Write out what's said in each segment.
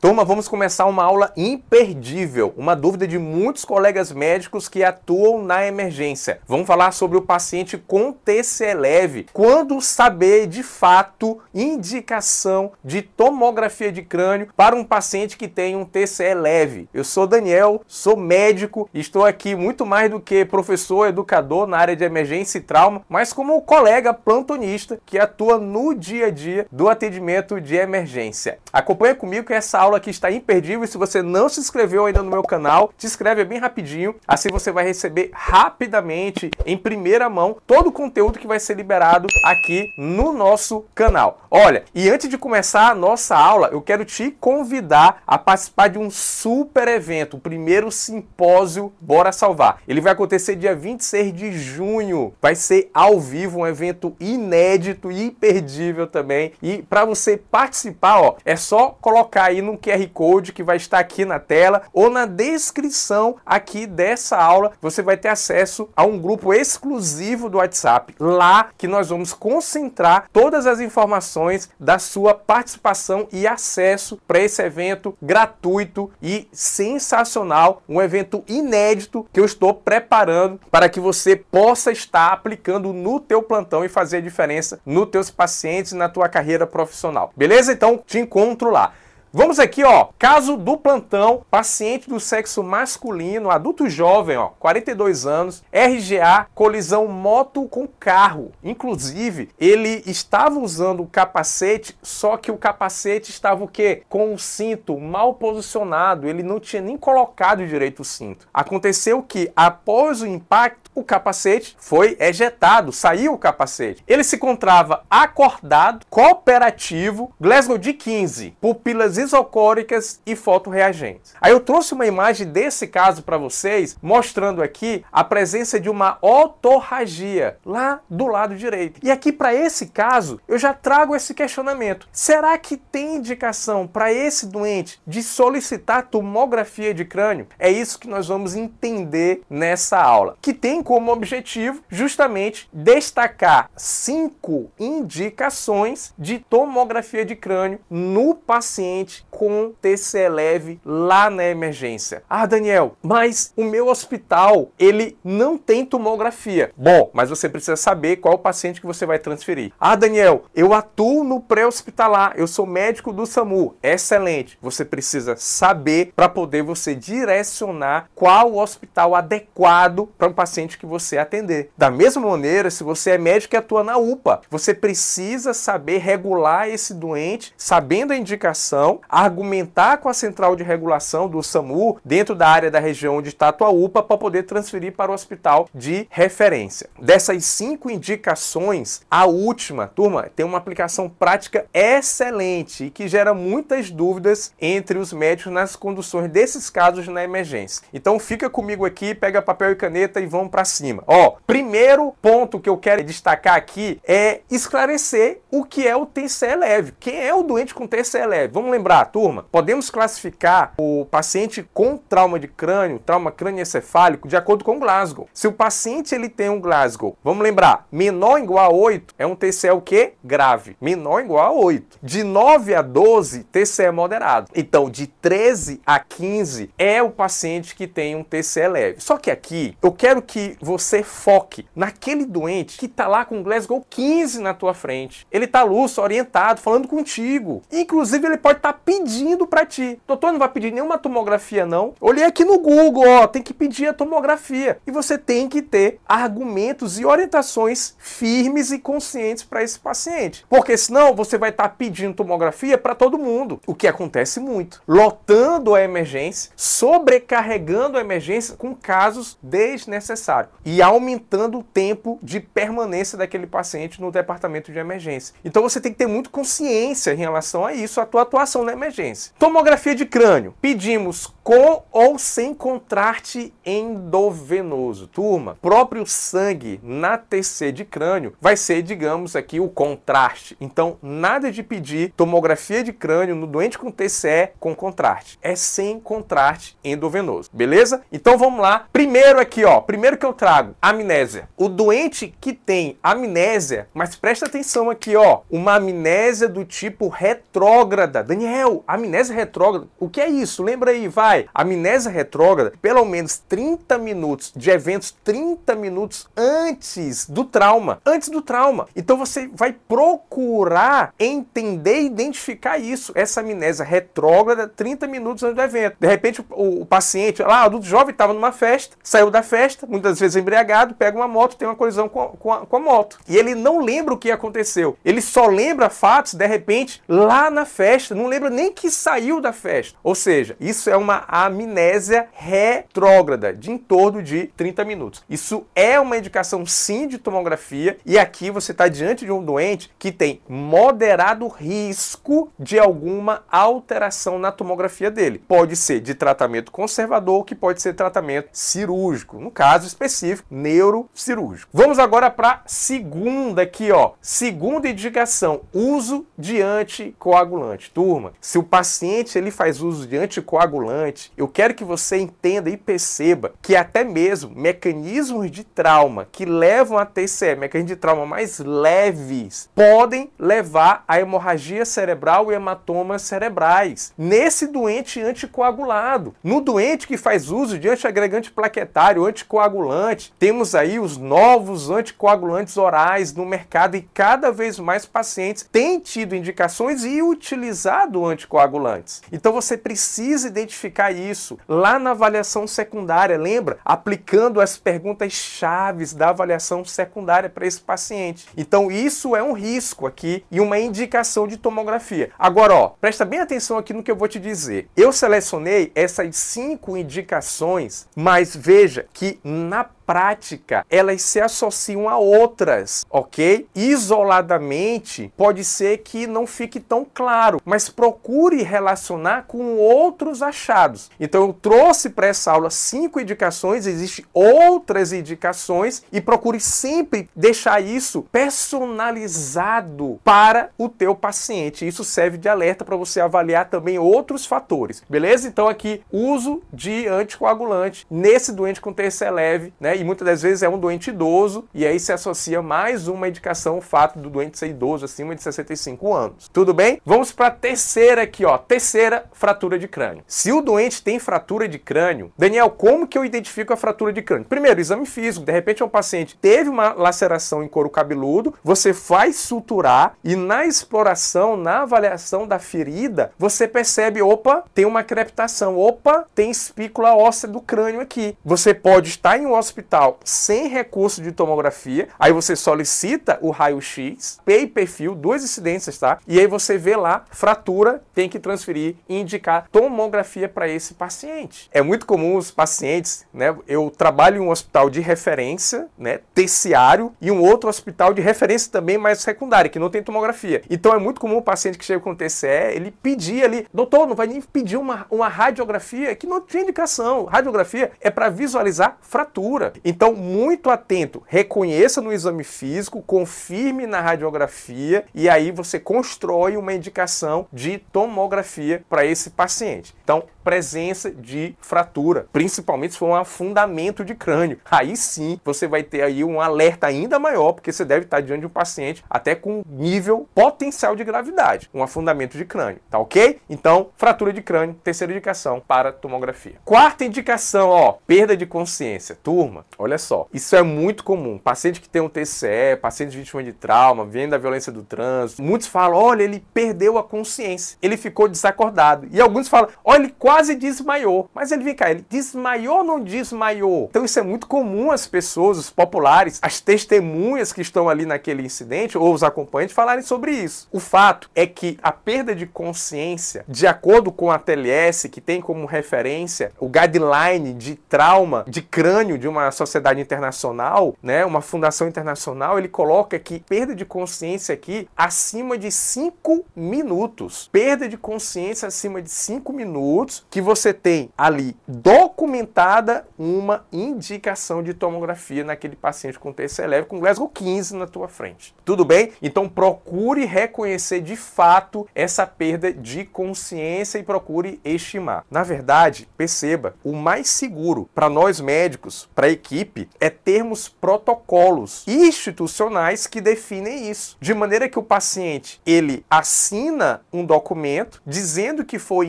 Turma, vamos começar uma aula imperdível, uma dúvida de muitos colegas médicos que atuam na emergência. Vamos falar sobre o paciente com TCE leve. Quando saber de fato indicação de tomografia de crânio para um paciente que tem um TCE leve. Eu sou Daniel, sou médico e estou aqui muito mais do que professor, educador na área de emergência e trauma, mas como colega plantonista que atua no dia a dia do atendimento de emergência. Acompanha comigo que essa aula aqui está imperdível e se você não se inscreveu ainda no meu canal, te inscreve bem rapidinho, assim você vai receber rapidamente, em primeira mão, todo o conteúdo que vai ser liberado aqui no nosso canal. Olha, e antes de começar a nossa aula, eu quero te convidar a participar de um super evento, o primeiro simpósio Bora Salvar. Ele vai acontecer dia 26 de junho, vai ser ao vivo, um evento inédito e imperdível também. E para você participar, ó, é só colocar aí no QR Code que vai estar aqui na tela ou na descrição aqui dessa aula, você vai ter acesso a um grupo exclusivo do WhatsApp, lá que nós vamos concentrar todas as informações da sua participação e acesso para esse evento gratuito e sensacional, um evento inédito que eu estou preparando para que você possa estar aplicando no teu plantão e fazer a diferença nos teus pacientes e na tua carreira profissional. Beleza? Então te encontro lá. Vamos aqui, ó, caso do plantão, paciente do sexo masculino, adulto jovem, ó, 42 anos, RGA, colisão moto com carro. Inclusive, ele estava usando o capacete, só que o capacete estava o quê? Com o cinto mal posicionado, ele não tinha nem colocado direito o cinto. Aconteceu que, após o impacto, o capacete foi ejetado, saiu o capacete. Ele se encontrava acordado, cooperativo, Glasgow de 15, pupilas isocóricas e fotorreagentes. Aí eu trouxe uma imagem desse caso para vocês, mostrando aqui a presença de uma otorragia lá do lado direito. E aqui para esse caso, eu já trago esse questionamento. Será que tem indicação para esse doente de solicitar tomografia de crânio? É isso que nós vamos entender nessa aula, que tem como objetivo justamente destacar 5 indicações de tomografia de crânio no paciente com TCE leve lá na emergência. Ah, Daniel, mas o meu hospital, ele não tem tomografia. Bom, mas você precisa saber qual é o paciente que você vai transferir. Ah, Daniel, eu atuo no pré-hospitalar, eu sou médico do SAMU. Excelente. Você precisa saber para poder você direcionar qual o hospital adequado para um paciente que você atender. Da mesma maneira, se você é médico e atua na UPA, você precisa saber regular esse doente, sabendo a indicação, argumentar com a central de regulação do SAMU dentro da área da região onde está a tua UPA para poder transferir para o hospital de referência. Dessas 5 indicações, a última, turma, tem uma aplicação prática excelente e que gera muitas dúvidas entre os médicos nas conduções desses casos na emergência. Então fica comigo aqui, pega papel e caneta e vamos para cima. Ó, primeiro ponto que eu quero destacar aqui é esclarecer o que é o TCE leve. Quem é o doente com TCE leve? Vamos lembrar, turma, podemos classificar o paciente com trauma de crânio, trauma crânioencefálico, de acordo com o Glasgow. Se o paciente ele tem um Glasgow, vamos lembrar, menor ou igual a 8 é um TCE o quê? Grave. Menor ou igual a 8. De 9 a 12, TCE moderado. Então, de 13 a 15 é o paciente que tem um TCE leve. Só que aqui, eu quero que você foque naquele doente que tá lá com Glasgow 15 na tua frente. Ele tá lúcido, orientado, falando contigo. Inclusive, ele pode estar pedindo para ti. Doutor, não vai pedir nenhuma tomografia, não? Olhei aqui no Google, ó, tem que pedir a tomografia. E você tem que ter argumentos e orientações firmes e conscientes para esse paciente. Porque senão você vai estar pedindo tomografia para todo mundo. O que acontece muito. Lotando a emergência, sobrecarregando a emergência com casos desnecessários. E aumentando o tempo de permanência daquele paciente no departamento de emergência. Então você tem que ter muito consciência em relação a isso, a tua atuação na emergência. Tomografia de crânio. Pedimos com ou sem contraste endovenoso. Turma, próprio sangue na TC de crânio vai ser, digamos aqui, o contraste. Então, nada de pedir tomografia de crânio no doente com TCE com contraste. É sem contraste endovenoso, beleza? Então, vamos lá. Primeiro aqui, ó, primeiro que eu trago, amnésia. O doente que tem amnésia, mas presta atenção aqui, ó, uma amnésia do tipo retrógrada. Daniel, amnésia retrógrada, o que é isso? Lembra aí, vai. Amnésia retrógrada, pelo menos 30 minutos de eventos, 30 minutos antes do trauma. Antes do trauma. Então você vai procurar entender e identificar isso. Essa amnésia retrógrada, 30 minutos antes do evento. De repente o paciente, lá, adulto jovem, estava numa festa, saiu da festa, muitas vezes embriagado, pega uma moto, tem uma colisão com a moto. E ele não lembra o que aconteceu. Ele só lembra fatos, de repente, lá na festa. Não lembra nem que saiu da festa. Ou seja, isso é uma amnésia retrógrada, de em torno de 30 minutos. Isso é uma indicação, sim, de tomografia. E aqui você está diante de um doente que tem moderado risco de alguma alteração na tomografia dele. Pode ser de tratamento conservador, que pode ser tratamento cirúrgico. No caso específico, neurocirúrgico. Vamos agora para a segunda aqui, ó. Segunda indicação, uso de anticoagulante. Turma, se o paciente ele faz uso de anticoagulante, eu quero que você entenda e perceba que até mesmo mecanismos de trauma que levam a TCE, mecanismos de trauma mais leves, podem levar a hemorragia cerebral e hematomas cerebrais nesse doente anticoagulado. No doente que faz uso de antiagregante plaquetário, anticoagulante, temos aí os novos anticoagulantes orais no mercado e cada vez mais pacientes têm tido indicações e utilizado anticoagulantes. Então você precisa identificar isso lá na avaliação secundária, lembra? Aplicando as perguntas chaves da avaliação secundária para esse paciente. Então isso é um risco aqui e uma indicação de tomografia. Agora, ó, presta bem atenção aqui no que eu vou te dizer. Eu selecionei essas 5 indicações, mas veja que na prática, elas se associam a outras, ok? Isoladamente, pode ser que não fique tão claro, mas procure relacionar com outros achados. Então, eu trouxe para essa aula 5 indicações, existem outras indicações e procure sempre deixar isso personalizado para o teu paciente. Isso serve de alerta para você avaliar também outros fatores, beleza? Então, aqui, uso de anticoagulante nesse doente com TCE leve, né? E muitas das vezes é um doente idoso, e aí se associa mais uma indicação, o fato do doente ser idoso, acima de 65 anos. Tudo bem? Vamos para a terceira aqui, ó. Terceira, fratura de crânio. Se o doente tem fratura de crânio, Daniel, como que eu identifico a fratura de crânio? Primeiro, exame físico. De repente, um paciente teve uma laceração em couro cabeludo, você faz suturar e na exploração, na avaliação da ferida, você percebe, opa, tem uma crepitação, opa, tem espícula óssea do crânio aqui. Você pode estar em um hospital sem recurso de tomografia, aí você solicita o raio-x, P e perfil, 2 incidências, tá? E aí você vê lá, fratura, tem que transferir e indicar tomografia para esse paciente. É muito comum os pacientes, né? Eu trabalho em um hospital de referência, né? Terciário, e um outro hospital de referência também, mas secundário, que não tem tomografia. Então é muito comum o paciente que chega com TCE, ele pedir ali, doutor, não vai nem pedir uma radiografia, que não tem indicação. Radiografia é para visualizar fratura. Então, muito atento, reconheça no exame físico, confirme na radiografia e aí você constrói uma indicação de tomografia para esse paciente. Então, presença de fratura, principalmente se for um afundamento de crânio. Aí sim, você vai ter aí um alerta ainda maior, porque você deve estar diante de um paciente até com nível potencial de gravidade, um afundamento de crânio, tá ok? Então, fratura de crânio, terceira indicação para tomografia. Quarta indicação, ó, perda de consciência. Turma, olha só, isso é muito comum. Paciente que tem um TCE, paciente vítima de trauma, vem da violência do trânsito, muitos falam, olha, ele perdeu a consciência, ele ficou desacordado. E alguns falam, olha, ele quase desmaiou. Mas ele vem cá, ele desmaiou ou não desmaiou? Então isso é muito comum as pessoas, os populares, as testemunhas que estão ali naquele incidente, ou os acompanhantes, falarem sobre isso. O fato é que a perda de consciência, de acordo com a TLS, que tem como referência o guideline de trauma de crânio de uma sociedade internacional, né, uma fundação internacional, ele coloca que perda de consciência aqui acima de 5 minutos. Perda de consciência acima de 5 minutos, que você tem ali documentada uma indicação de tomografia naquele paciente com TSE leve com Glasgow 15 na tua frente. Tudo bem? Então procure reconhecer de fato essa perda de consciência e procure estimar. Na verdade, perceba, o mais seguro para nós médicos, para a equipe, é termos protocolos institucionais que definem isso. De maneira que o paciente, ele assina um documento dizendo que foi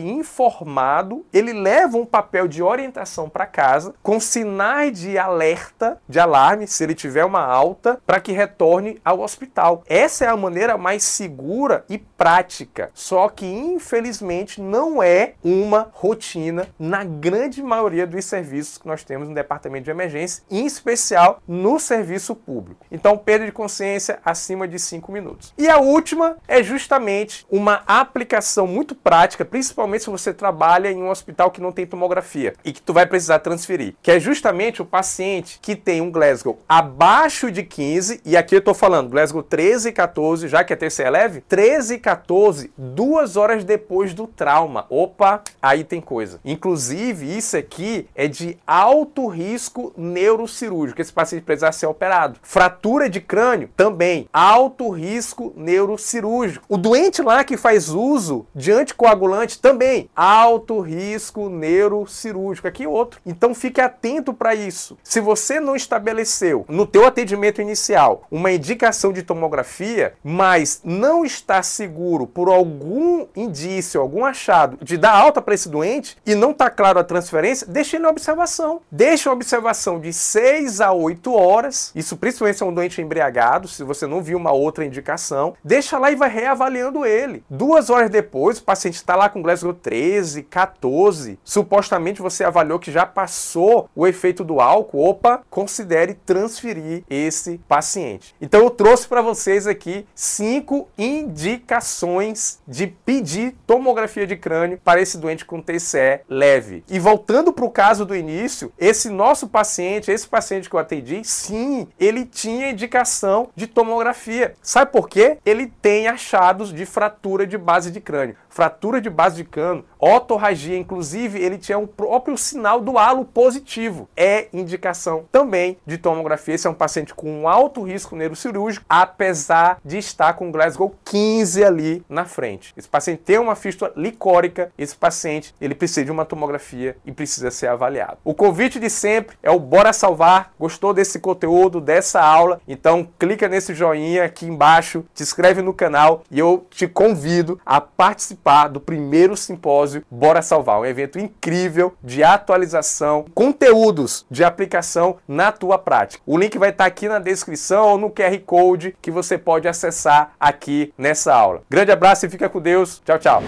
informado, ele leva um papel de orientação para casa com sinais de alerta, de alarme, se ele tiver uma alta, para que retorne ao hospital. Essa é a maneira mais segura e prática, só que infelizmente não é uma rotina na grande maioria dos serviços que nós temos no departamento de emergência, em especial no serviço público. Então, perda de consciência acima de 5 minutos. E a última é justamente uma aplicação muito prática, principalmente se você trabalha em um hospital que não tem tomografia e que tu vai precisar transferir, que é justamente o paciente que tem um Glasgow abaixo de 15, e aqui eu estou falando Glasgow 13 e 14, já que é TSE leve, 13 e 14, 2 horas depois do trauma. Opa, aí tem coisa. Inclusive, isso aqui é de alto risco neurocirúrgico, esse paciente precisa ser operado. Fratura de crânio, também, alto risco neurocirúrgico. O doente lá que faz uso de anticoagulante, também, alto risco neurocirúrgico. Aqui outro. Então fique atento para isso. Se você não estabeleceu no teu atendimento inicial uma indicação de tomografia, mas não está seguro por algum indício, algum achado de dar alta para esse doente e não está claro a transferência, deixe ele na observação. Deixe a observação de 6 a 8 horas, isso principalmente se é um doente embriagado, se você não viu uma outra indicação, deixa lá e vai reavaliando ele. 2 horas depois, o paciente está lá com Glasgow 13, 14, supostamente você avaliou que já passou o efeito do álcool, opa, considere transferir esse paciente. Então eu trouxe para vocês aqui 5 indicações de pedir tomografia de crânio para esse doente com TCE leve. E voltando para o caso do início, esse nosso paciente, esse paciente que eu atendi, sim, ele tinha indicação de tomografia. Sabe por quê? Ele tem achados de fratura de base de crânio. Fratura de base de crânio, otorragia, inclusive ele tinha o próprio sinal do halo positivo. É indicação também de tomografia. Esse é um paciente com um alto risco neurocirúrgico, apesar de estar com Glasgow 15 ali na frente. Esse paciente tem uma fístula licórica, esse paciente ele precisa de uma tomografia e precisa ser avaliado. O convite de sempre é o Bora Salvar. Gostou desse conteúdo, dessa aula? Então clica nesse joinha aqui embaixo, te inscreve no canal e eu te convido a participar do primeiro simpósio Bora Salvar, um evento incrível de atualização, conteúdos de aplicação na tua prática. O link vai estar aqui na descrição ou no QR Code que você pode acessar aqui nessa aula. Grande abraço e fica com Deus. Tchau, tchau.